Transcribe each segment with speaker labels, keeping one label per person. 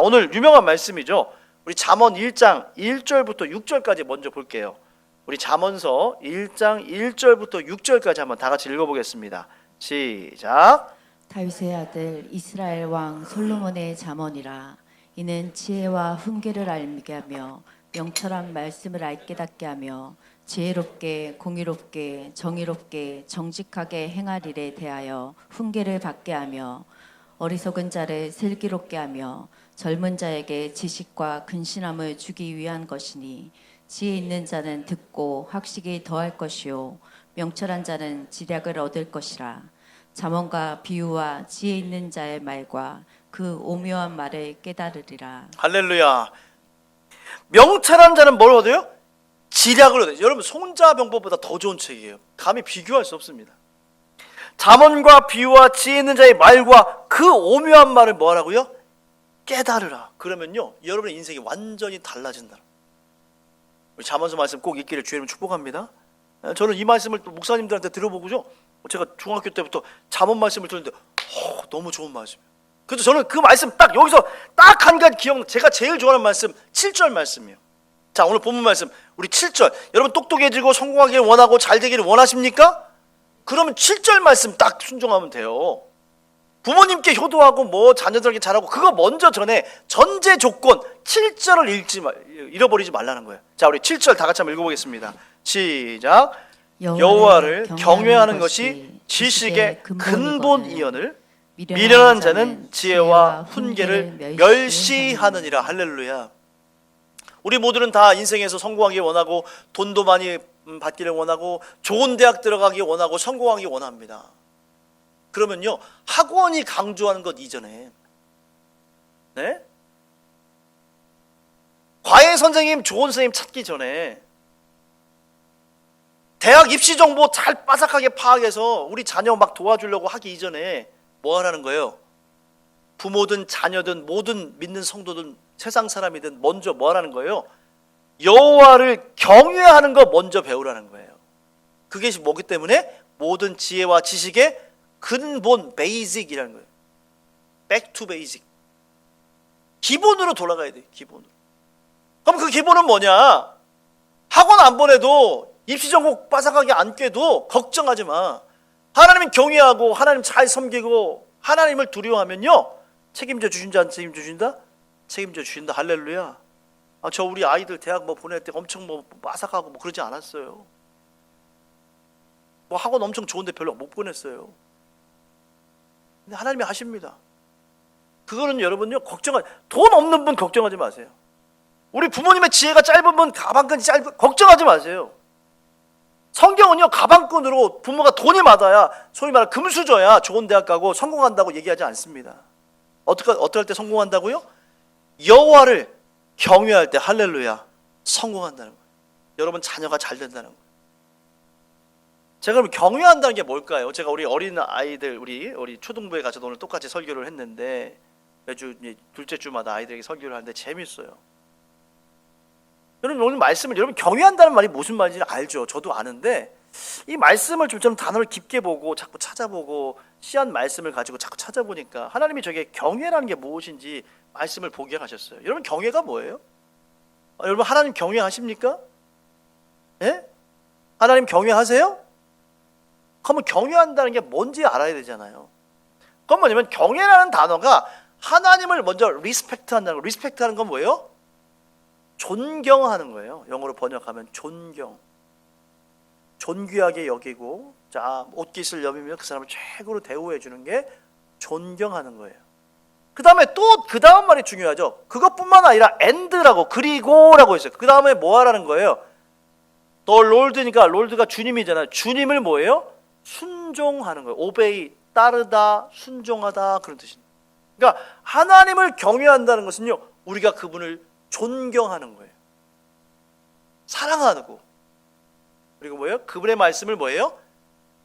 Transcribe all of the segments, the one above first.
Speaker 1: 오늘 유명한 말씀이죠. 우리 잠언 1장 1절부터 6절까지 먼저 볼게요. 우리 잠언서 1장 1절부터 6절까지 한번 다 같이 읽어보겠습니다. 시작.
Speaker 2: 다윗의 아들 이스라엘 왕 솔로몬의 잠언이라. 이는 지혜와 훈계를 알게 하며 명철한 말씀을 알게 닫게 하며 지혜롭게 공의롭게 정의롭게 정직하게 행할 일에 대하여 훈계를 받게 하며 어리석은 자를 슬기롭게 하며 젊은 자에게 지식과 근신함을 주기 위한 것이니 지혜 있는 자는 듣고 학식이 더할 것이요 명철한 자는 지략을 얻을 것이라. 잠언과 비유와 지혜 있는 자의 말과 그 오묘한 말을 깨달으리라.
Speaker 1: 할렐루야. 명철한 자는 뭘 얻어요? 지략을 얻어요. 여러분 손자병법보다 더 좋은 책이에요. 감히 비교할 수 없습니다. 잠언과 비유와 지혜 있는 자의 말과 그 오묘한 말을 뭐 하라고요? 깨달으라. 그러면요 여러분의 인생이 완전히 달라진다. 우리 잠언서 말씀 꼭 읽기를 주의 이름으로 축복합니다. 저는 이 말씀을 또 목사님들한테 들어보고죠, 제가 중학교 때부터 잠언 말씀을 들었는데 너무 좋은 말씀이에요. 그래서 저는 그 말씀 딱 여기서 딱 한 가지 제가 제일 좋아하는 말씀 7절 말씀이에요. 자, 오늘 본문 말씀 우리 7절. 여러분 똑똑해지고 성공하기를 원하고 잘 되기를 원하십니까? 그러면 7절 말씀 딱 순종하면 돼요. 부모님께 효도하고 뭐 자녀들에게 잘하고 그거 먼저 전에 전제 조건 7절을 잃어버리지 말라는 거예요. 자, 우리 7절 다 같이 한번 읽어보겠습니다. 시작. 여호와를 경외하는 것이 지식의 근본이언을 미련한 자는 지혜와 훈계를 멸시하느니라. 할렐루야. 우리 모두는 다 인생에서 성공하기 원하고 돈도 많이 받기를 원하고 좋은 대학 들어가기 원하고 성공하기 원합니다. 그러면요 학원이 강조하는 것 이전에 과외 선생님, 좋은 선생님 찾기 전에 대학 입시 정보 잘 빠삭하게 파악해서 우리 자녀 막 도와주려고 하기 이전에 뭐 하라는 거예요? 부모든 자녀든 모든 믿는 성도든 세상 사람이든 먼저 뭐 하라는 거예요? 여호와를 경외하는 거 먼저 배우라는 거예요. 그게 뭐기 때문에? 모든 지혜와 지식의 근본, 베이직이라는 거예요. Back to basic. 기본으로 돌아가야 돼요. 기본으로. 그럼 그 기본은 뭐냐? 학원 안 보내도 입시 전공 빠삭하게 안 꿰도 걱정하지 마. 하나님 경외하고 하나님 잘 섬기고 하나님을 두려워하면요 책임져 주신다 안 책임져 주신다? 책임져 주신다. 할렐루야. 저 우리 아이들 대학 뭐 보낼 때 엄청 뭐 빠삭하고 뭐 그러지 않았어요. 뭐 학원 엄청 좋은데 별로 못 보냈어요. 근데 하나님이 하십니다. 그거는 여러분요 돈 없는 분 걱정하지 마세요. 우리 부모님의 지혜가 짧은 분 가방끈이 짧은 걱정하지 마세요. 성경은요 가방끈으로 부모가 돈이 많아야 소위 말해 금수저야 좋은 대학 가고 성공한다고 얘기하지 않습니다. 어떻게 할 때 성공한다고요? 여호와를 경외할 때 할렐루야 성공한다는 거예요. 여러분 자녀가 잘 된다는 거예요. 제가 그럼 경외한다는 게 뭘까요? 제가 우리 어린 아이들 우리 초등부에 가서 오늘 똑같이 설교를 했는데 매주 둘째 주마다 아이들에게 설교를 하는데 재밌어요. 여러분 오늘 말씀을 여러분 경외한다는 말이 무슨 말인지 알죠? 저도 아는데 이 말씀을 좀 단어를 깊게 보고 자꾸 찾아보고 씨한 말씀을 가지고 자꾸 찾아보니까 하나님이 저게 경외라는 게 무엇인지 말씀을 보게 하셨어요. 여러분 경외가 뭐예요? 여러분 하나님 경외하십니까? 예? 하나님 경외하세요? 그러면 경외한다는 게 뭔지 알아야 되잖아요. 그건 뭐냐면 경외라는 단어가 하나님을 먼저 리스펙트한다는 거. 리스펙트하는 건 뭐예요? 존경하는 거예요. 영어로 번역하면 존경. 존귀하게 여기고 자 옷깃을 여미며 그 사람을 최고로 대우해 주는 게 존경하는 거예요. 그 다음에 또 그 다음 말이 중요하죠. 그것뿐만 아니라 and라고 그리고라고 있어요. 그 다음에 뭐 하라는 거예요? The Lord니까 롤드가 주님이잖아요. 주님을 뭐예요? 순종하는 거예요. obey, 따르다, 순종하다 그런 뜻입니다. 그러니까 하나님을 경외한다는 것은요 우리가 그분을 존경하는 거예요. 사랑하고 그리고 뭐예요? 그분의 말씀을 뭐예요?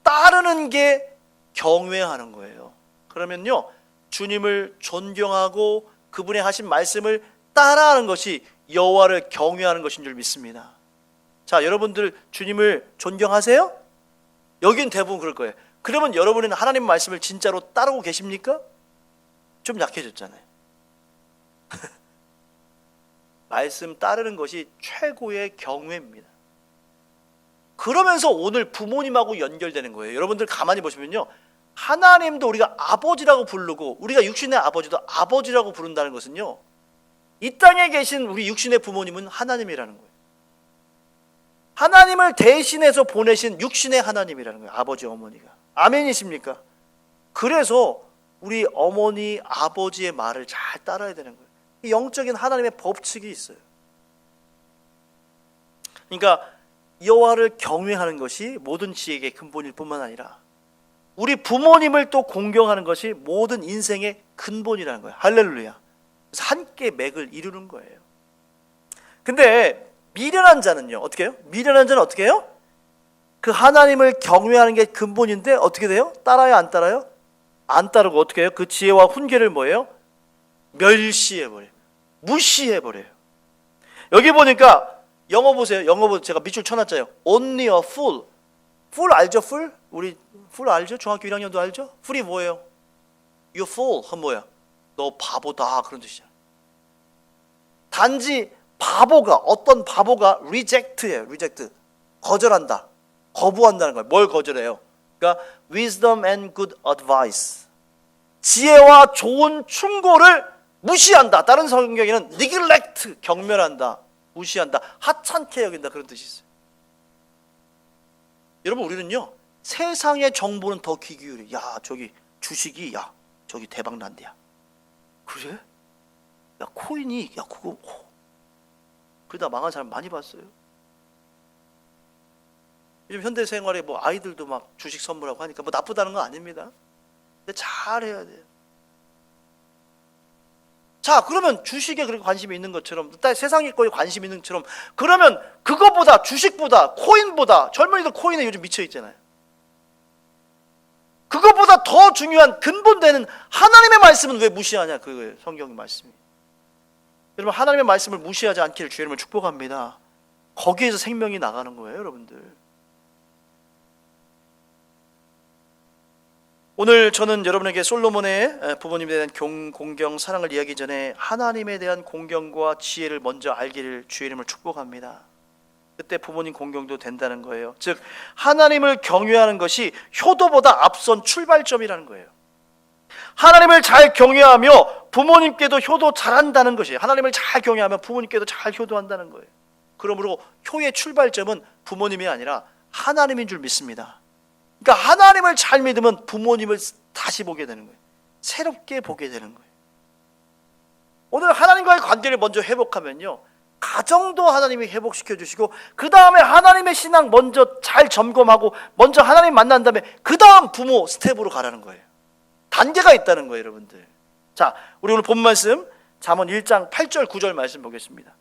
Speaker 1: 따르는 게 경외하는 거예요. 그러면요 주님을 존경하고 그분의 하신 말씀을 따라하는 것이 여호와를 경외하는 것인 줄 믿습니다. 자, 여러분들 주님을 존경하세요? 여긴 대부분 그럴 거예요. 그러면 여러분은 하나님 말씀을 진짜로 따르고 계십니까? 좀 약해졌잖아요. 말씀 따르는 것이 최고의 경외입니다. 그러면서 오늘 부모님하고 연결되는 거예요. 여러분들 가만히 보시면요, 하나님도 우리가 아버지라고 부르고 우리가 육신의 아버지도 아버지라고 부른다는 것은요, 이 땅에 계신 우리 육신의 부모님은 하나님이라는 거예요. 하나님을 대신해서 보내신 육신의 하나님이라는 거예요. 아버지 어머니가. 아멘이십니까? 그래서 우리 어머니 아버지의 말을 잘 따라야 되는 거예요. 영적인 하나님의 법칙이 있어요. 그러니까 여호와를 경외하는 것이 모든 지혜의 근본일 뿐만 아니라 우리 부모님을 또 공경하는 것이 모든 인생의 근본이라는 거예요. 할렐루야. 그래서 함께 맥을 이루는 거예요. 근데 미련한 자는요, 어떻게 해요? 미련한 자는 어떻게 해요? 그 하나님을 경외하는 게 근본인데 어떻게 돼요? 따라요, 안 따라요? 안 따르고 어떻게 해요? 그 지혜와 훈계를 뭐예요? 멸시해버려요. 무시해버려요. 여기 보니까 영어 보세요. 영어 보세요. 제가 밑줄 쳐놨잖아요. Only a fool. fool 알죠? fool? 우리 fool 알죠? 중학교 1학년도 알죠? fool이 뭐예요? You fool. 그건 뭐야? 너 바보다. 그런 뜻이잖아. 단지 바보가, 어떤 바보가 reject예요. reject. 거절한다. 거부한다는 거예요. 뭘 거절해요? 그러니까 wisdom and good advice. 지혜와 좋은 충고를 무시한다. 다른 성경에는 neglect, 경멸한다. 무시한다. 하찮게 여긴다. 그런 뜻이 있어요. 여러분, 우리는요, 세상의 정보는 더 귀 기울여. 야, 저기 주식이, 야, 저기 대박 난대야. 그래? 야, 코인이, 야, 그거, 그러다 망한 사람 많이 봤어요. 요즘 현대 생활에 뭐 아이들도 막 주식 선물하고 하니까 뭐 나쁘다는 건 아닙니다. 근데 잘해야 돼요. 자, 그러면 주식에 그렇게 관심이 있는 것처럼, 세상의 거에 관심이 있는 것처럼, 그러면 그거보다, 주식보다, 코인보다, 젊은이들 코인에 요즘 미쳐 있잖아요. 그거보다 더 중요한 근본되는 하나님의 말씀은 왜 무시하냐, 그거예요. 성경의 말씀이. 여러분, 하나님의 말씀을 무시하지 않기를 주의 이름으로 축복합니다. 거기에서 생명이 나가는 거예요, 여러분들. 오늘 저는 여러분에게 솔로몬의 부모님에 대한 공경, 사랑을 이야기 전에 하나님에 대한 공경과 지혜를 먼저 알기를 주의 이름으로 축복합니다. 그때 부모님 공경도 된다는 거예요. 즉 하나님을 경외하는 것이 효도보다 앞선 출발점이라는 거예요. 하나님을 잘 경외하며 부모님께도 효도 잘한다는 것이에요. 하나님을 잘 경외하면 부모님께도 잘 효도한다는 거예요. 그러므로 효의 출발점은 부모님이 아니라 하나님인 줄 믿습니다. 그러니까 하나님을 잘 믿으면 부모님을 다시 보게 되는 거예요. 새롭게 보게 되는 거예요. 오늘 하나님과의 관계를 먼저 회복하면요, 가정도 하나님이 회복시켜 주시고, 그 다음에 하나님의 신앙 먼저 잘 점검하고 먼저 하나님 만난 다음에 그 다음 부모 스텝으로 가라는 거예요. 단계가 있다는 거예요, 여러분들. 자, 우리 오늘 본 말씀 잠언 1장 8절 9절 말씀 보겠습니다.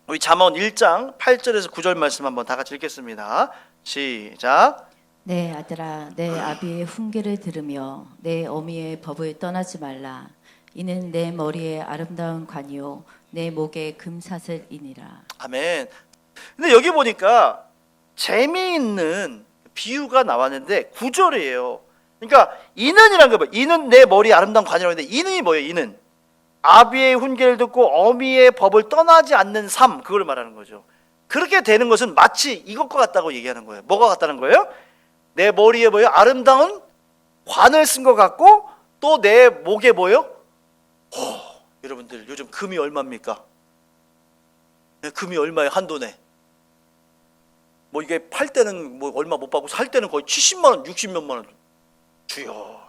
Speaker 1: 우리 잠언 1장 8절에서 9절 말씀 한번 다 같이 읽겠습니다. 시작.
Speaker 2: 내 아들아, 내 아비의 훈계를 들으며 내 어미의 법을 떠나지 말라. 이는 내 머리에 아름다운 관이요 내 목에 금사슬이니라.
Speaker 1: 아멘. 근데 여기 보니까 재미있는 비유가 나왔는데 9절이에요. 그러니까 이는이란 거 봐요. 이는 내 머리에 아름다운 관이라고 했는데 이는이 뭐예요? 이는 아비의 훈계를 듣고 어미의 법을 떠나지 않는 삶, 그걸 말하는 거죠. 그렇게 되는 것은 마치 이것과 같다고 얘기하는 거예요. 뭐가 같다는 거예요? 내 머리에 뭐예요? 아름다운 관을 쓴 것 같고 또 내 목에 뭐예요? 여러분들 요즘 금이 얼마입니까? 금이 얼마에 한도네. 뭐 이게 팔 때는 뭐 얼마 못 받고 살 때는 거의 70만 원, 60몇만 원. 주여.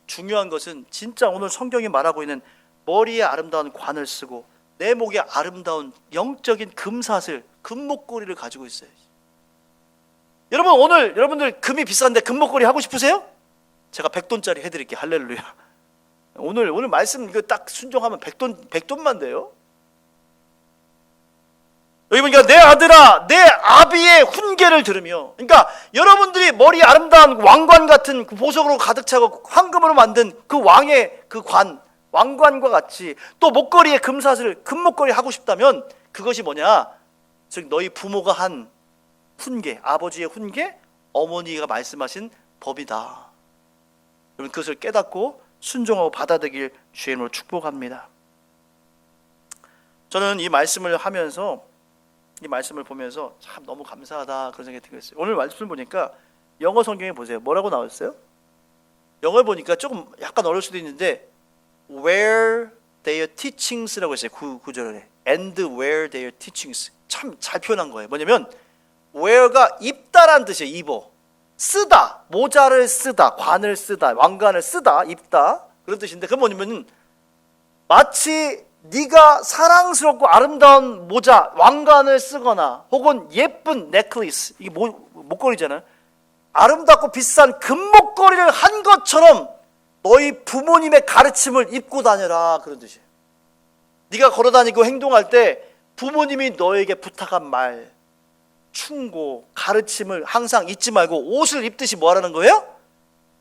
Speaker 1: 중요한 것은 진짜 오늘 성경이 말하고 있는 머리에 아름다운 관을 쓰고 내 목에 아름다운 영적인 금사슬, 금목걸이를 가지고 있어요. 여러분, 오늘 여러분들 금이 비싼데 금목걸이 하고 싶으세요? 제가 100돈짜리 해드릴게요. 할렐루야. 오늘 말씀 이거 딱 순종하면 100돈만 돼요. 여기 보니까 내 아들아, 내 아비의 훈계를 들으며, 그러니까 여러분들이 머리에 아름다운 왕관 같은 그 보석으로 가득 차고 황금으로 만든 그 왕의 그 관, 왕관과 같이 또 목걸이에 금사슬, 금목걸이 하고 싶다면 그것이 뭐냐? 즉 너희 부모가 한 훈계, 아버지의 훈계, 어머니가 말씀하신 법이다. 여러분 그것을 깨닫고 순종하고 받아들이길 주의 이름으로 축복합니다. 저는 이 말씀을 하면서 이 말씀을 보면서 참 너무 감사하다 그런 생각이 들었어요. 오늘 말씀을 보니까 영어 성경에 보세요. 뭐라고 나왔어요? 영어를 보니까 조금 약간 어려울 수도 있는데 where their teachings라고 했어요. 구절에 and where their teachings 참 잘 표현한 거예요. 뭐냐면 where가 입다란 뜻이에요. 입어 쓰다 모자를 쓰다 관을 쓰다 왕관을 쓰다 입다 그런 뜻인데 그건 뭐냐면 마치 네가 사랑스럽고 아름다운 모자 왕관을 쓰거나 혹은 예쁜 넥클리스 이게 목걸이잖아요. 아름답고 비싼 금목걸이를 한 것처럼 너희 부모님의 가르침을 입고 다녀라 그런 뜻이에요. 네가 걸어다니고 행동할 때 부모님이 너에게 부탁한 말, 충고, 가르침을 항상 잊지 말고 옷을 입듯이 뭐 하라는 거예요?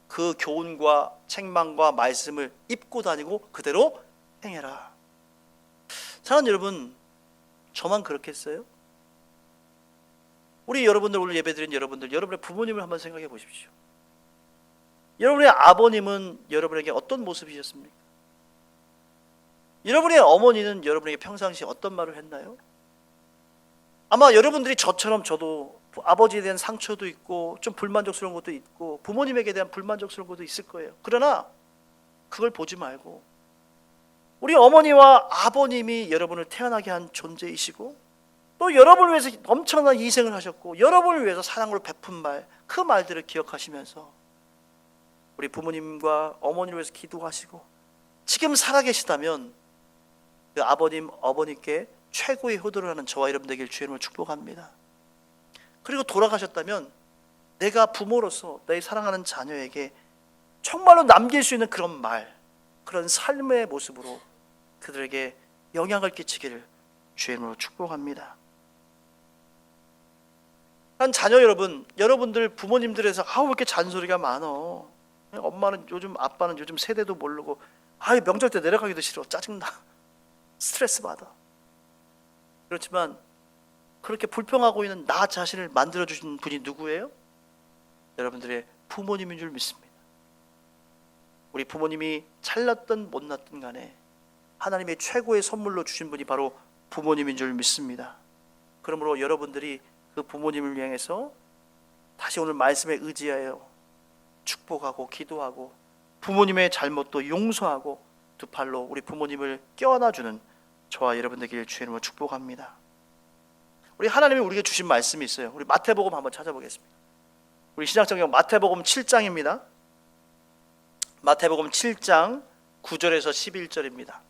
Speaker 1: 그 교훈과 책망과 말씀을 입고 다니고 그대로 행해라. 사랑하는 여러분, 저만 그렇게 했어요? 우리 여러분들 오늘 예배드린 여러분들 여러분의 부모님을 한번 생각해 보십시오. 여러분의 아버님은 여러분에게 어떤 모습이셨습니까? 여러분의 어머니는 여러분에게 평상시에 어떤 말을 했나요? 아마 여러분들이 저처럼 저도 아버지에 대한 상처도 있고 좀 불만족스러운 것도 있고 부모님에게 대한 불만족스러운 것도 있을 거예요. 그러나 그걸 보지 말고 우리 어머니와 아버님이 여러분을 태어나게 한 존재이시고 또 여러분을 위해서 엄청난 희생을 하셨고 여러분을 위해서 사랑으로 베푼 말, 그 말들을 기억하시면서 우리 부모님과 어머니를 위해서 기도하시고 지금 살아계시다면 그 아버님, 어머니께 최고의 효도를 하는 저와 여러분 되길 주의 이름으로 축복합니다. 그리고 돌아가셨다면 내가 부모로서 내 사랑하는 자녀에게 정말로 남길 수 있는 그런 말, 그런 삶의 모습으로 그들에게 영향을 끼치기를 주의 이름으로 축복합니다. 한 자녀 여러분, 여러분들 부모님들에서 왜 이렇게 잔소리가 많어? 엄마는 요즘, 아빠는 요즘 세대도 모르고 명절 때 내려가기도 싫어, 짜증나, 스트레스 받아. 그렇지만 그렇게 불평하고 있는 나 자신을 만들어주신 분이 누구예요? 여러분들의 부모님인 줄 믿습니다. 우리 부모님이 잘났든 못났든 간에 하나님의 최고의 선물로 주신 분이 바로 부모님인 줄 믿습니다. 그러므로 여러분들이 그 부모님을 향해서 다시 오늘 말씀에 의지하여 축복하고 기도하고 부모님의 잘못도 용서하고 두 팔로 우리 부모님을 껴안아주는 저와 여러분 되기를 주의 이름으로 축복합니다. 우리 하나님이 우리에게 주신 말씀이 있어요. 우리 마태복음 한번 찾아보겠습니다. 우리 신약성경 마태복음 7장입니다. 마태복음 7장 9절에서 11절입니다.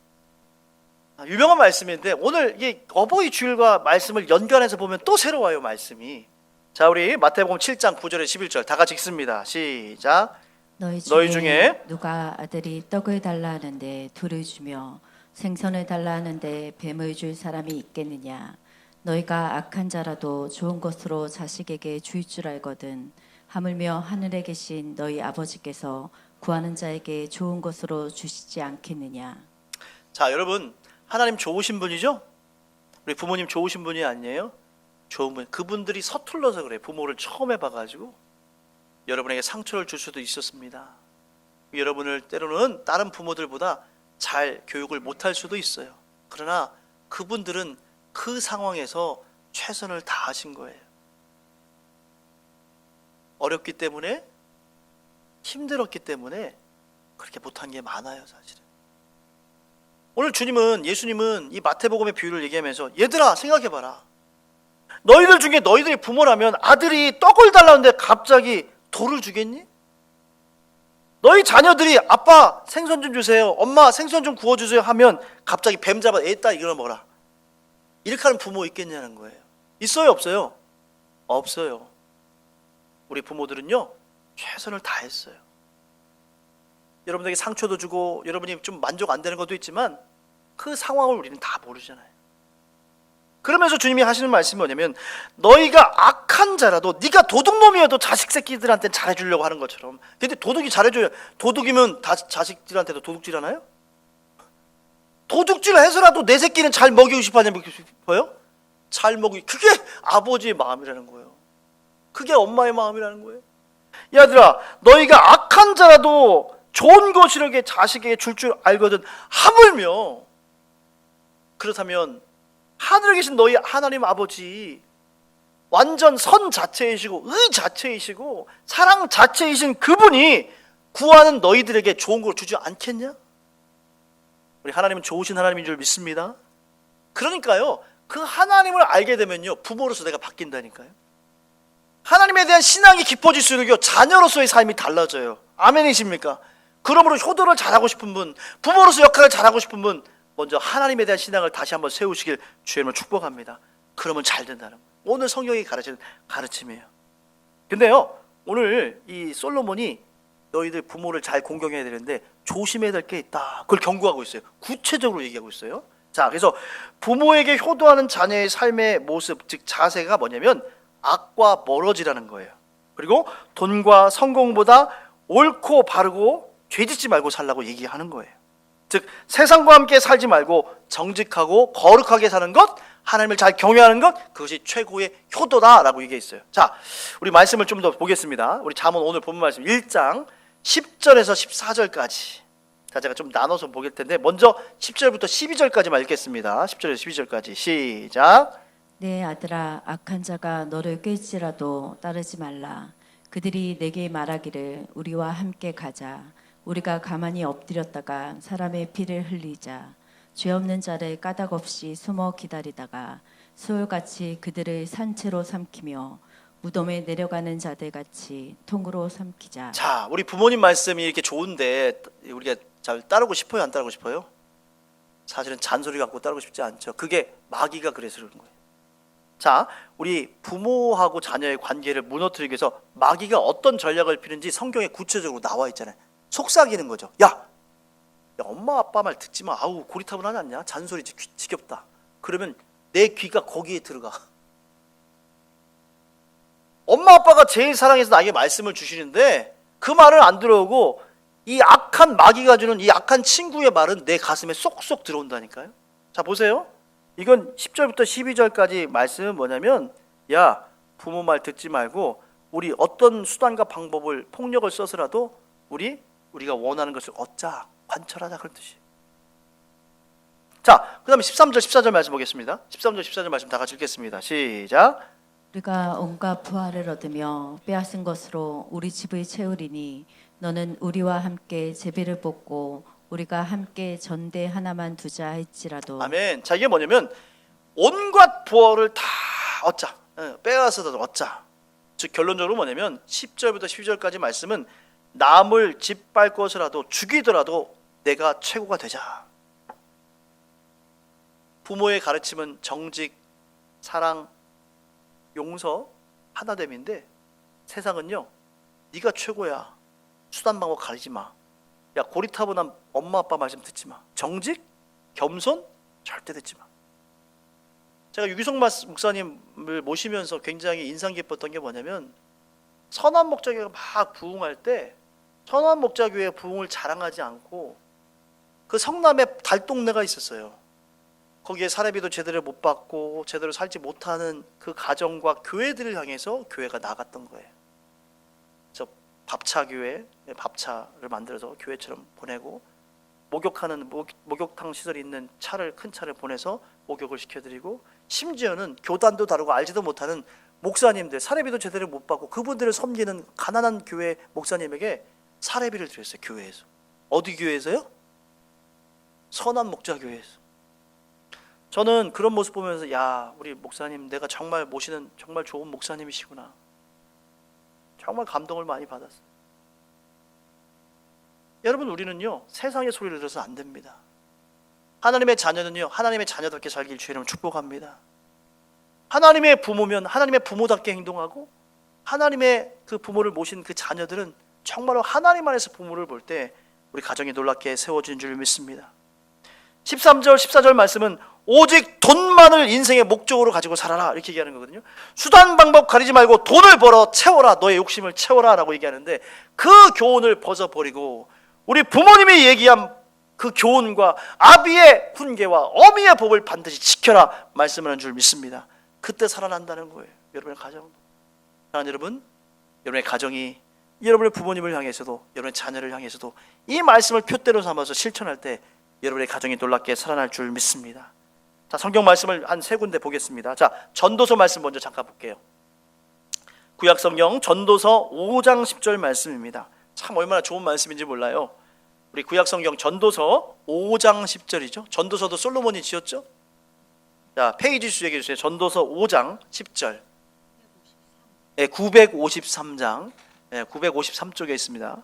Speaker 1: 유명한 말씀인데 오늘 이 어버이 주일과 말씀을 연결해서 보면 또 새로워요 말씀이. 자, 우리 마태복음 7장 9절에 11절 다 같이 읽습니다. 시작.
Speaker 2: 너희 중에 누가 아들이 떡을 달라 하는데 돌을 주며 생선을 달라 하는데 뱀을 줄 사람이 있겠느냐? 너희가 악한 자라도 좋은 것으로 자식에게 줄 줄 알거든. 하물며 하늘에 계신 너희 아버지께서 구하는 자에게 좋은 것으로 주시지 않겠느냐? 자, 여러분, 하나님 좋으신 분이죠? 우리 부모님 좋으신 분이 아니에요? 좋은 분. 그분들이 서툴러서 그래. 부모를 처음 해봐가지고 여러분에게 상처를 줄 수도 있었습니다. 여러분을 때로는 다른 부모들보다 잘 교육을 못할 수도 있어요. 그러나 그분들은 그 상황에서 최선을 다하신 거예요. 어렵기 때문에, 힘들었기 때문에 그렇게 못한 게 많아요, 사실은. 오늘 예수님은 이 마태복음의 비유를 얘기하면서 얘들아 생각해봐라. 너희들 중에 너희들이 부모라면 아들이 떡을 달라는데 갑자기 돌을 주겠니? 너희 자녀들이 아빠 생선 좀 주세요, 엄마 생선 좀 구워주세요 하면 갑자기 뱀 잡아 애따 이거나 먹어라 이렇게 하는 부모 있겠냐는 거예요. 있어요 없어요? 없어요. 우리 부모들은요 최선을 다했어요. 여러분에게 상처도 주고 여러분이 좀 만족 안 되는 것도 있지만 그 상황을 우리는 다 모르잖아요. 그러면서 주님이 하시는 말씀이 뭐냐면 너희가 악한 자라도 네가 도둑놈이어도 자식 새끼들한테 잘해주려고 하는 것처럼. 근데 도둑이 잘해줘요. 도둑이면 자식들한테도 도둑질하나요? 도둑질 해서라도 내 새끼는 잘 먹이고 싶어요? 잘 먹이고. 그게 아버지의 마음이라는 거예요. 그게 엄마의 마음이라는 거예요. 얘들아 너희가 악한 자라도 좋은 것이라게 자식에게 줄 알거든. 하물며 그렇다면
Speaker 1: 하늘에 계신 너희 하나님 아버지 완전 선 자체이시고 의 자체이시고 사랑 자체이신 그분이 구하는 너희들에게 좋은 걸 주지 않겠냐? 우리 하나님은 좋으신 하나님인 줄 믿습니다. 그러니까요, 그 하나님을 알게 되면요, 부모로서 내가 바뀐다니까요. 하나님에 대한 신앙이 깊어질수록요, 자녀로서의 삶이 달라져요. 아멘이십니까? 그러므로 효도를 잘하고 싶은 분, 부모로서 역할을 잘하고 싶은 분, 먼저 하나님에 대한 신앙을 다시 한번 세우시길 주님을 축복합니다. 그러면 잘 된다는 거예요. 오늘 성경이 가르치는 가르침이에요. 근데요, 오늘 이 솔로몬이 너희들 부모를 잘 공경해야 되는데 조심해야 될 게 있다, 그걸 경고하고 있어요. 구체적으로 얘기하고 있어요. 자, 그래서 부모에게 효도하는 자녀의 삶의 모습, 즉 자세가 뭐냐면 악과 멀어지라는 거예요. 그리고 돈과 성공보다 옳고 바르고 죄짓지 말고 살라고 얘기하는 거예요. 즉 세상과 함께 살지 말고 정직하고 거룩하게 사는 것, 하나님을 잘 경외하는 것, 그것이 최고의 효도다라고 얘기했어요. 자, 우리 말씀을 좀 더 보겠습니다. 우리 잠언 오늘 본문 말씀 1장 10절에서 14절까지. 자, 제가 좀 나눠서 보길 텐데 먼저 10절부터 12절까지만 읽겠습니다. 10절에서 12절까지 시작.
Speaker 2: 내 아들아, 악한 자가 너를 꾀지라도 따르지 말라. 그들이 내게 말하기를 우리와 함께 가자. 우리가 가만히 엎드렸다가 사람의 피를 흘리자. 죄 없는 자를 까닭 없이 숨어 기다리다가 소울같이 그들을 산채로 삼키며 무덤에 내려가는 자들 같이 통으로 삼키자.
Speaker 1: 자, 우리 부모님 말씀이 이렇게 좋은데 우리가 잘 따르고 싶어요, 안 따르고 싶어요? 사실은 잔소리 갖고 따르고 싶지 않죠. 그게 마귀가 그래서 그런 거예요. 자, 우리 부모하고 자녀의 관계를 무너뜨리기 위해서 마귀가 어떤 전략을 피는지 성경에 구체적으로 나와 있잖아요. 속삭이는 거죠. 야, 엄마 아빠 말 듣지 마. 아우, 고리타분하지 않냐? 잔소리 지겹다. 그러면 내 귀가 거기에 들어가. 엄마 아빠가 제일 사랑해서 나에게 말씀을 주시는데 그 말을 안 들어오고 이 악한 마귀가 주는 이 악한 친구의 말은 내 가슴에 쏙쏙 들어온다니까요. 자, 보세요. 이건 10절부터 12절까지 말씀은 뭐냐면, 야, 부모 말 듣지 말고 우리 어떤 수단과 방법을, 폭력을 써서라도 우리가 원하는 것을 얻자, 관철하자, 그런 뜻이에요. 자, 그 다음에 13절 14절 말씀 보겠습니다. 13절 14절 말씀 다 같이 읽겠습니다. 시작.
Speaker 2: 우리가 온갖 부활을 얻으며 빼앗은 것으로 우리 집을 채우리니 너는 우리와 함께 제비를 뽑고 우리가 함께 전대 하나만 두자 할지라도.
Speaker 1: 아멘. 자, 이게 뭐냐면 온갖 부활을 다 얻자, 빼앗아서 얻자. 즉 결론적으로 뭐냐면 10절부터 12절까지 말씀은 남을 짓밟 것이라도 죽이더라도 내가 최고가 되자. 부모의 가르침은 정직, 사랑, 용서, 하나됨인데 세상은요, 네가 최고야, 수단 방법 가리지 마, 야, 고리타분한 엄마 아빠 말씀 듣지 마, 정직, 겸손 절대 듣지 마. 제가 유기성 목사님을 모시면서 굉장히 인상 깊었던 게 뭐냐면, 선한 목자교회가 막 부흥할 때 선한 목자교회의 부흥을 자랑하지 않고 그 성남에 달동네가 있었어요. 거기에 사례비도 제대로 못 받고 제대로 살지 못하는 그 가정과 교회들을 향해서 교회가 나갔던 거예요. 그래서 밥차교회, 밥차를 만들어서 교회처럼 보내고, 목욕하는 목욕탕 시설이 있는 차를, 큰 차를 보내서 목욕을 시켜드리고, 심지어는 교단도 다르고 알지도 못하는 목사님들, 사례비도 제대로 못 받고 그분들을 섬기는 가난한 교회 목사님에게 사례비를 드렸어요. 교회에서. 어디 교회에서요? 선한 목자교회에서. 저는 그런 모습 보면서, 야, 우리 목사님, 내가 정말 모시는 정말 좋은 목사님이시구나, 정말 감동을 많이 받았어요. 여러분, 우리는요 세상의 소리를 들어서 안 됩니다. 하나님의 자녀는요 하나님의 자녀답게 살길 주님은 축복합니다. 하나님의 부모면 하나님의 부모답게 행동하고, 하나님의 그 부모를 모신 그 자녀들은 정말로 하나님 안에서 부모를 볼 때 우리 가정이 놀랍게 세워진 줄 믿습니다. 13절 14절 말씀은 오직 돈만을 인생의 목적으로 가지고 살아라, 이렇게 얘기하는 거거든요. 수단 방법 가리지 말고 돈을 벌어 채워라, 너의 욕심을 채워라 라고 얘기하는데, 그 교훈을 벗어버리고 우리 부모님이 얘기한 그 교훈과 아비의 훈계와 어미의 법을 반드시 지켜라 말씀하는 줄 믿습니다. 그때 살아난다는 거예요. 여러분의 가정, 사랑하는 여러분, 여러분의 가정이 여러분의 부모님을 향해서도 여러분의 자녀를 향해서도 이 말씀을 표대로 삼아서 실천할 때 여러분의 가정이 놀랍게 살아날 줄 믿습니다. 자, 자, 성경 말씀을 한 세 군데 보겠습니다. 자, 전도서 말씀 먼저 잠깐 볼게요. 구약 성경 전도서 5장 10절 말씀입니다. 참 얼마나 좋은 말씀인지 몰라요. 우리 구약 성경 전도서 5장 10절이죠. 전도서도 솔로몬이 지었죠. 자, 페이지 수 얘기해 주세요. 전도서 5장 10절. 네, 953장. 네, 953쪽에 있습니다.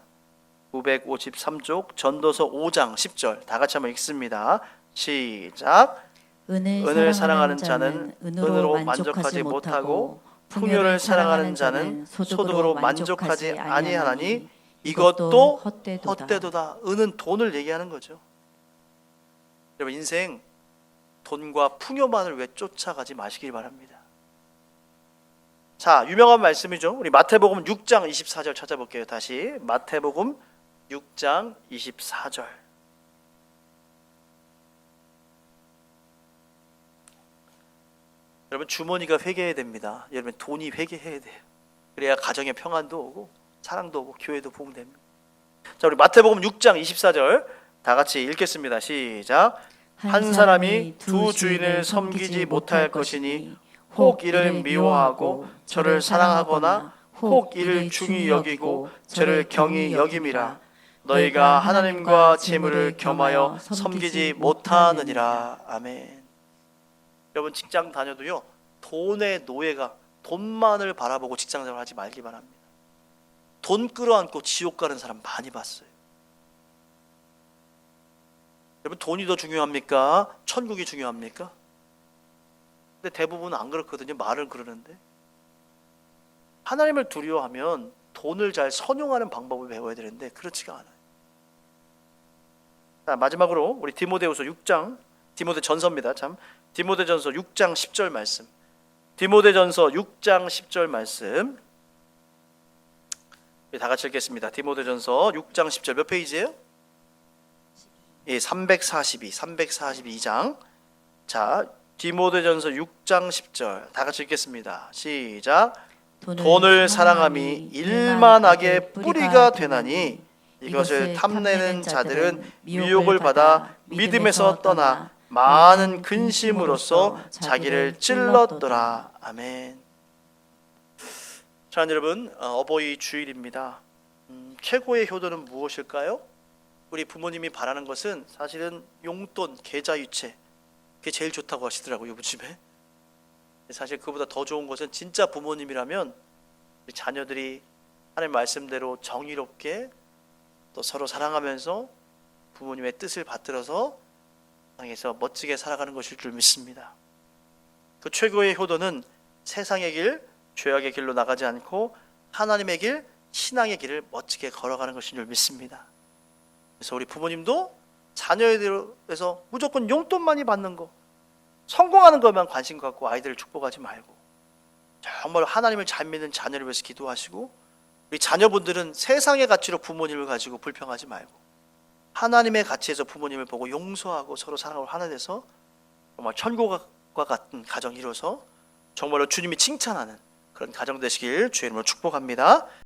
Speaker 1: 953쪽 전도서 5장 10절. 다 같이 한번 읽습니다. 시작. 은을 사랑하는 자는 은으로 만족하지 못하고 풍요를 사랑하는 자는 소득으로 만족하지 아니하나니 이것도 헛되도다. 은은 돈을 얘기하는 거죠. 여러분, 인생 돈과 풍요만을 왜 쫓아가지 마시길 바랍니다. 자, 유명한 말씀이죠. 우리 마태복음 6장 24절 찾아볼게요. 다시 마태복음 6장 24절. 여러분, 주머니가 회개해야 됩니다. 여러분, 돈이 회개해야 돼요. 그래야 가정에 평안도 오고 사랑도 오고 교회도 부흥됩니다. 자, 우리 마태복음 6장 24절 다 같이 읽겠습니다. 시작. 한 사람이 두 주인을 섬기지 못할 것이니 혹 이를 미워하고 저를 사랑하거나 혹 이를 중히 여기고 저를 경히 여김이라. 너희가 하나님과 재물을 겸하여 섬기지 못하느니라. 아멘. 여러분, 직장 다녀도요, 돈의 노예가 돈만을 바라보고 직장생활 하지 말기 바랍니다. 돈 끌어안고 지옥 가는 사람 많이 봤어요. 여러분, 돈이 더 중요합니까? 천국이 중요합니까? 근데 대부분은 안 그렇거든요. 말은 그러는데. 하나님을 두려워하면 돈을 잘 선용하는 방법을 배워야 되는데 그렇지가 않아요. 자, 마지막으로 우리 디모데후서 6장, 디모데전서입니다. 참, 디모데전서 6장 10절 말씀. 디모데전서 6장 10절 말씀. 다 같이 읽겠습니다. 디모데전서 6장 10절 몇 페이지예요? 예, 342장. 자, 디모데전서 6장 10절 다 같이 읽겠습니다. 시작. 돈을 사랑함이 일만하게 뿌리가 되나니 이것을 탐내는 자들은 미혹을 받아 믿음에서 떠나 많은 근심으로써 자기를 찔렀더라. 아멘. 자, 여러분, 어버이 주일입니다. 최고의 효도는 무엇일까요? 우리 부모님이 바라는 것은 사실은 용돈, 계좌이체, 그게 제일 좋다고 하시더라고요, 요즘에. 사실 그보다 더 좋은 것은 진짜 부모님이라면 우리 자녀들이 하나님 말씀대로 정의롭게 또 서로 사랑하면서 부모님의 뜻을 받들어서 세상에서 멋지게 살아가는 것일 줄 믿습니다. 그 최고의 효도는 세상의 길, 죄악의 길로 나가지 않고 하나님의 길, 신앙의 길을 멋지게 걸어가는 것인 줄 믿습니다. 그래서 우리 부모님도 자녀에 대해서 무조건 용돈 많이 받는 거, 성공하는 것만 관심 갖고 아이들을 축복하지 말고 정말 하나님을 잘 믿는 자녀를 위해서 기도하시고, 우리 자녀분들은 세상의 가치로 부모님을 가지고 불평하지 말고 하나님의 가치에서 부모님을 보고 용서하고 서로 사랑하고 하나 돼서 정말 천국과 같은 가정 이루어서 정말로 주님이 칭찬하는 그런 가정 되시길 주의 이름으로 축복합니다.